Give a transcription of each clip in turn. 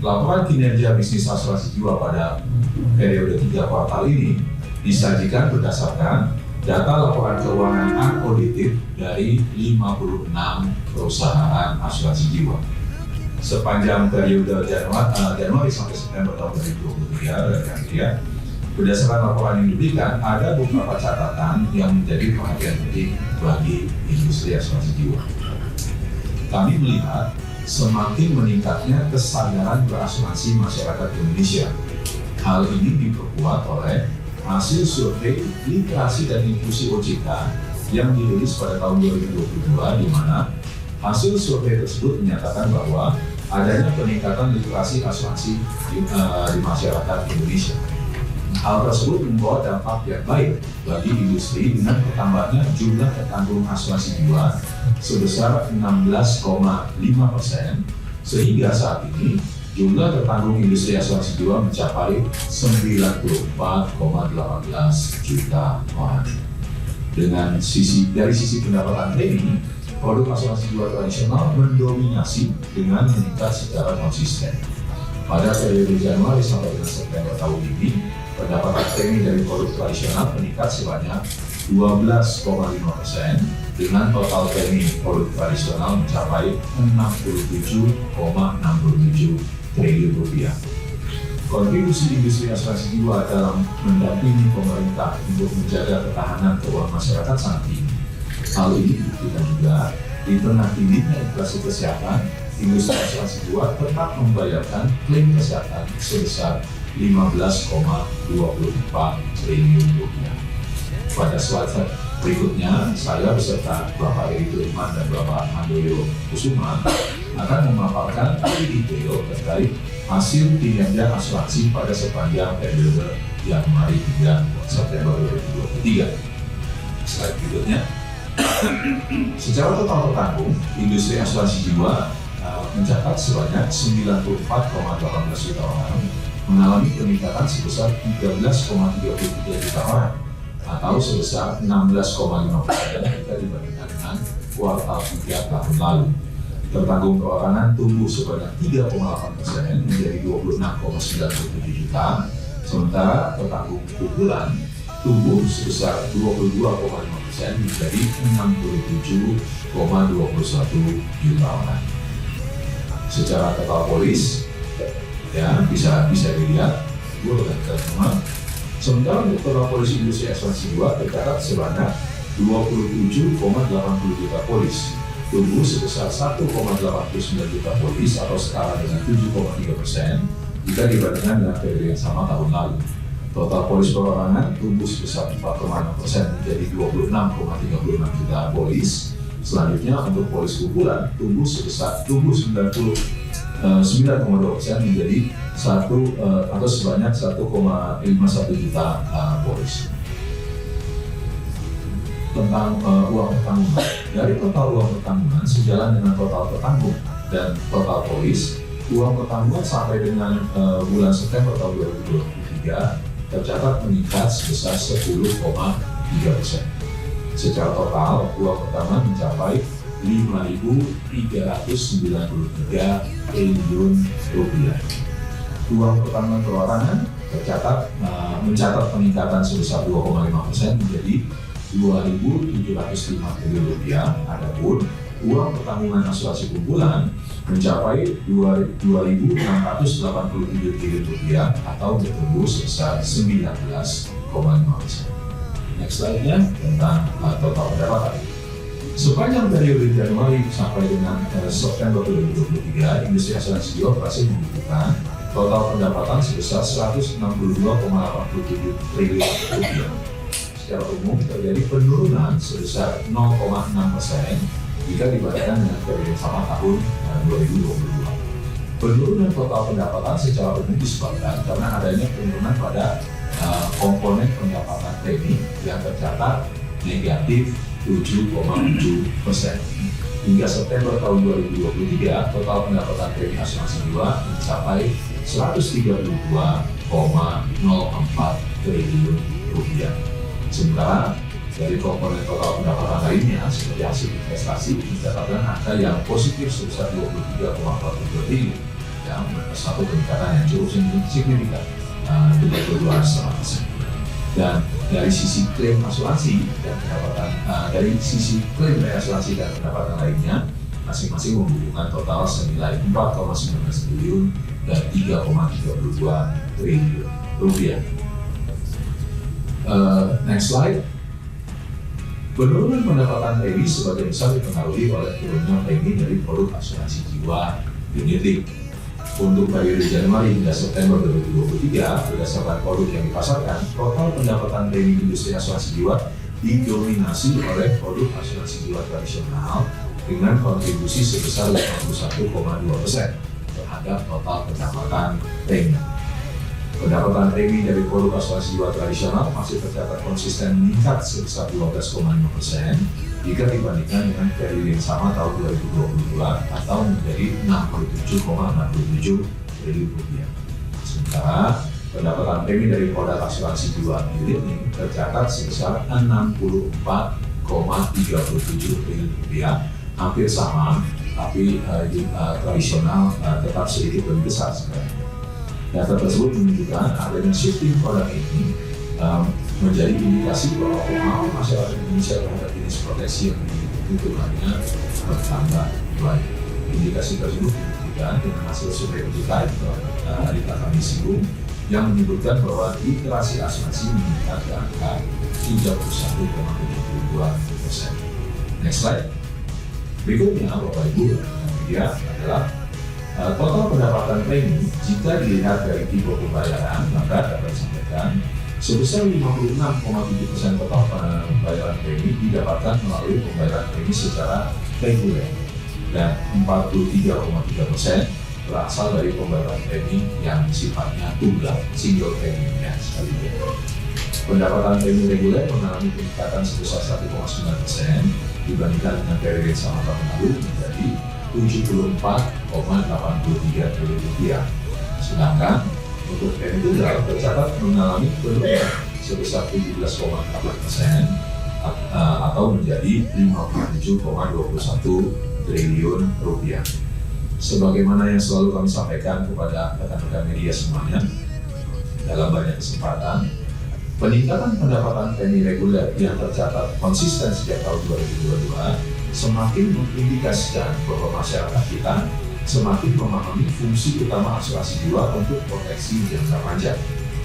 Laporan kinerja bisnis asuransi jiwa pada periode 3 kuartal ini disajikan berdasarkan data laporan keuangan unaudited dari 56 perusahaan asuransi jiwa. Sepanjang periode Januari sampai September tahun 2023, berdasarkan laporan yang diberikan, ada beberapa catatan yang menjadi perhatian penting bagi industri asuransi jiwa. Kami melihat semakin meningkatnya kesadaran berasuransi masyarakat Indonesia. Hal ini diperkuat oleh hasil survei literasi dan inklusi OJK yang dirilis pada tahun 2022, di mana hasil survei tersebut menyatakan bahwa adanya peningkatan literasi asuransi di masyarakat Indonesia. Hal tersebut membawa dampak yang baik bagi industri dengan bertambahnya jumlah tertanggung asuransi jiwa sebesar 16,5%, sehingga saat ini jumlah tertanggung industri asuransi jiwa mencapai 94,18 juta orang. Dari sisi pendapatan premi, produk asuransi jiwa tradisional mendominasi dengan meningkat secara konsisten. Pada periode Januari sampai dengan September tahun ini, pendapatan premi dari produk tradisional meningkat sebanyak 12,5%, dengan total premi produk tradisional mencapai 67,67 triliun rupiah. Kontribusi industri asuransi jiwa dalam mendampingi pemerintah untuk menjaga ketahanan keuangan masyarakat sangat tinggi. Hal ini dibuktikan juga di tengah tingginya inflasi kesehatan, industri asuransi jiwa tetap membayarkan klaim kesehatan sebesar 15,24 triliun rupiah. Pada slide berikutnya, saya beserta Bapak Eri Turman dan Bapak Handoyo Kusuma akan memaparkan lebih detail terkait hasil kinerja asuransi pada sepanjang periode Januari hingga September 2023. Slide berikutnya. Secara total tertanggung, industri asuransi jiwa mencatat sebanyak 94,18 juta orang, mengalami peningkatan sebesar 13,33 juta orang, atau sebesar 16,5% jika dibandingkan dengan kuartal 3 tahun lalu. Tertanggung perorangan tumbuh sebanyak 3,8% menjadi 26,97 juta, sementara tertanggung pukulan tumbuh sebesar 22,5% menjadi 67,21 juta orang. Secara total polis, ya bisa dilihat, sementara untuk total polis industri asuransi jiwa tercatat sebanyak 27,80 juta polis, tumbuh sebesar 1,89 juta polis atau setara dengan 7,3% jika dibandingkan dengan periode yang sama tahun lalu. Total polis perorangan tumbuh sebesar 4,6% menjadi 26,36 juta polis. Selanjutnya untuk polis pukulan tumbuh 9,2% menjadi atau sebanyak 1,51 juta polis. Tentang uang pertanggungan, dari total uang pertanggungan sejalan dengan total pertanggung dan total polis, uang pertanggungan sampai dengan bulan September tahun 2023 tercatat meningkat sebesar 10,3%. Secara total, uang pertanggungan mencapai 5.393 triliun rupiah. Uang pertanggungan perorangan mencatat peningkatan sebesar 2,5% menjadi 2.705 triliun rupiah. Adapun uang pertanggungan asuransi kumpulan mencapai 2.687 triliun rupiah atau bertumbuh sebesar 19,5%. Next slide-nya tentang total pendapatan. Sepanjang periode Januari sampai dengan September 2023, industri asuransi jiwa berhasil membukukan total pendapatan sebesar 162,87 triliun rupiah. Secara umum terjadi penurunan sebesar 0,6% jika dibandingkan dengan periode sama tahun 2022. Penurunan total pendapatan secara umum disebabkan karena adanya penurunan pada komponen pendapatan premi yang tercatat negatif 7,7%. Hingga September tahun 2023, total pendapatan premi asuransi jiwa mencapai 132,04 triliun rupiah. Sementara dari komponen total pendapatan lainnya seperti hasil investasi mencatatkan angka yang positif sebesar 23,42 triliun. ya, satu peningkatan yang cukup signifikan, 32,5%. Dan dari sisi klaim asuransi dan pendapatan, dari sisi klaim dari asuransi dan pendapatan lainnya, masing-masing membutuhkan total senilai 4,19 triliun dan 3,32 triliun rupiah. Next slide. Penurunan pendapatan premi sebagian besar dipengaruhi oleh turunnya premi dari produk asuransi jiwa unit. Untuk periode Januari hingga September 2023, berdasarkan produk yang dipasarkan, total pendapatan premi industri asuransi jiwa didominasi oleh produk asuransi jiwa tradisional dengan kontribusi sebesar 51,2% terhadap total pendapatan premi. Pendapatan premi dari produk asuransi jiwa tradisional masih tercatat konsisten meningkat sebesar 12,5% jika dibandingkan dengan periode yang sama tahun 2022 atau menjadi 67,67 triliun rupiah. Sementara pendapatan premi dari produk asuransi jiwa unit ini tercatat sebesar 64,37 triliun rupiah, hampir sama, tapi tradisional tetap sedikit lebih besar sebenarnya. Data tersebut menunjukkan adanya shifting produk ini menjadi indikasi bahwa pemahaman masyarakat Indonesia terhadap jenis proteksi yang dibutuhkannya bertambah baik. Indikasi tersebut dibuktikan dengan hasil survei kita di kami singgung yang menyebutkan bahwa literasi asuransi meningkat ke angka 31,72%. Next slide. Berikutnya, Bapak Ibu dan media adalah total pendapatan premi jika dilihat dari tipe pembayaran, maka dapat disampaikan sebesar 56,7% total pembayaran premi didapatkan melalui pembayaran premi secara reguler dan 43,3% berasal dari pembayaran premi yang sifatnya tunggal, single premi ya sekali. Pendapatan premi reguler mengalami peningkatan sebesar 1,9% dibandingkan dengan periode sama tahun lalu menjadi 74,83 triliun rupiah. Sedangkan untuk premi tunggal tercatat mengalami penurunan sebesar 17,4% atau menjadi 57,21 triliun rupiah. Sebagaimana yang selalu kami sampaikan kepada rekan-rekan media semuanya dalam banyak kesempatan, peningkatan pendapatan premi reguler yang tercatat konsisten sejak tahun 2022 semakin mengindikasikan bahwa masyarakat kita semakin memahami fungsi utama asuransi jiwa untuk proteksi jangka panjang.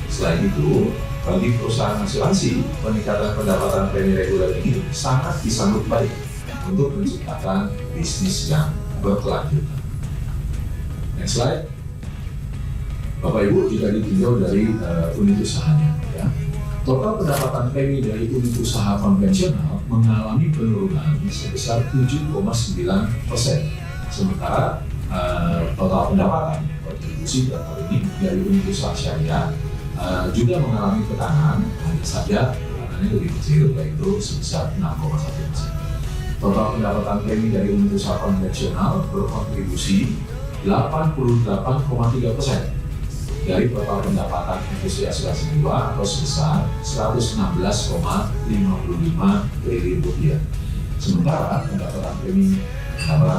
Selain itu, bagi perusahaan asuransi, peningkatan pendapatan premi reguler ini sangat disambut baik untuk menciptakan bisnis yang berkelanjutan. Next slide. Bapak Ibu, jika ditinjau dari unit usahanya, ya, total pendapatan premi dari unit usaha konvensional mengalami penurunan sebesar 7,9%. Sementara total pendapatan kontribusi dalam hal ini dari unit usaha syariah juga mengalami tekanan, hanya saja tekanannya lebih kecil, yaitu sebesar 6,1%. Total pendapatan premi dari unit usaha konvensional berkontribusi 88,3% dari total pendapatan industri asuransi jiwa atau sebesar 116,55 triliun rupiah. Sementara pendapatan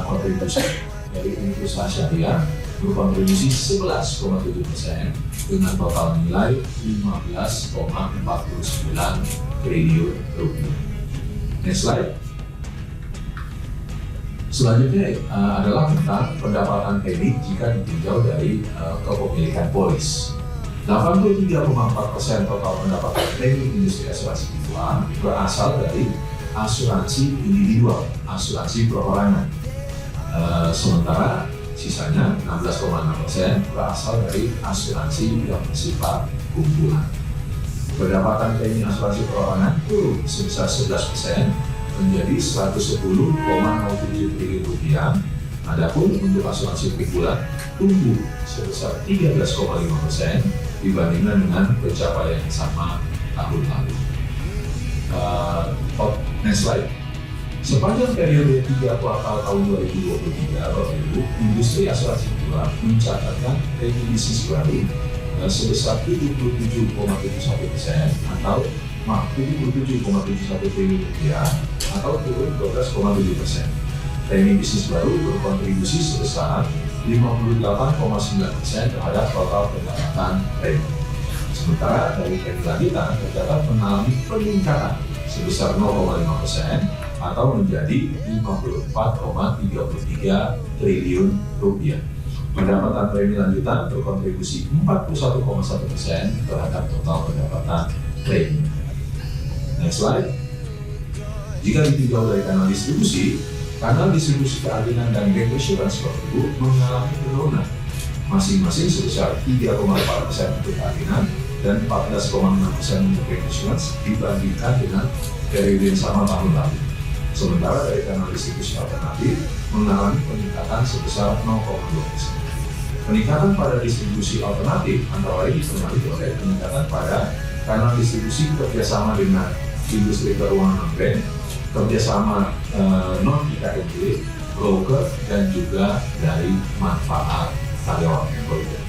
kontribusi dari unit usaha syariah berkontribusi 11,7% dengan total nilai 15,49 triliun rupiah. Next slide. Selanjutnya adalah tentang pendapatan premi jika ditinjau dari kepemilikan polis. 83,4% total pendapatan premi industri asuransi jiwa berasal dari asuransi individual, asuransi perorangan. Sementara sisanya 16,6% berasal dari asuransi yang bersifat kumpulan. Pendapatan premi asuransi perorangan turun sebesar 11% menjadi 110,07 triliun rupiah. Adapun untuk asuransi kumpulan tumbuh sebesar 13,5% dibandingkan dengan pencapaian yang sama tahun lalu. Next slide. Sepanjang periode 3 kuartal tahun 2023, Bapak Ibu, industri asuransi jiwa mencatatkan premi bisnis baru sebesar 77,71% atau 77,71 triliun rupiah atau turun 12,7%. Premi bisnis baru berkontribusi sebesar 58,9% terhadap total pendapatan premi. Sementara dari premi lanjutan tercatat mengalami peningkatan sebesar 0,5% atau menjadi 54,33 triliun rupiah. Pendapatan premi lanjutan berkontribusi 41,1% terhadap total pendapatan premi. Next slide. Jika ditinjau dari kanal distribusi keadilan dan bank assurance Bapak-Ibu mengalami penurunan masing-masing sebesar 3,4% untuk keadilan dan 14,6% untuk bank assurance dibandingkan dengan periode yang sama tahun lalu. Sementara dari kanal distribusi alternatif mengalami peningkatan sebesar 0,2%. Peningkatan pada distribusi alternatif antara lain dipengaruhi oleh peningkatan pada kanal distribusi kerjasama dengan industri keuangan non-bank, kerjasama non-IKNB, broker, dan juga dari manfaat karyawan employer.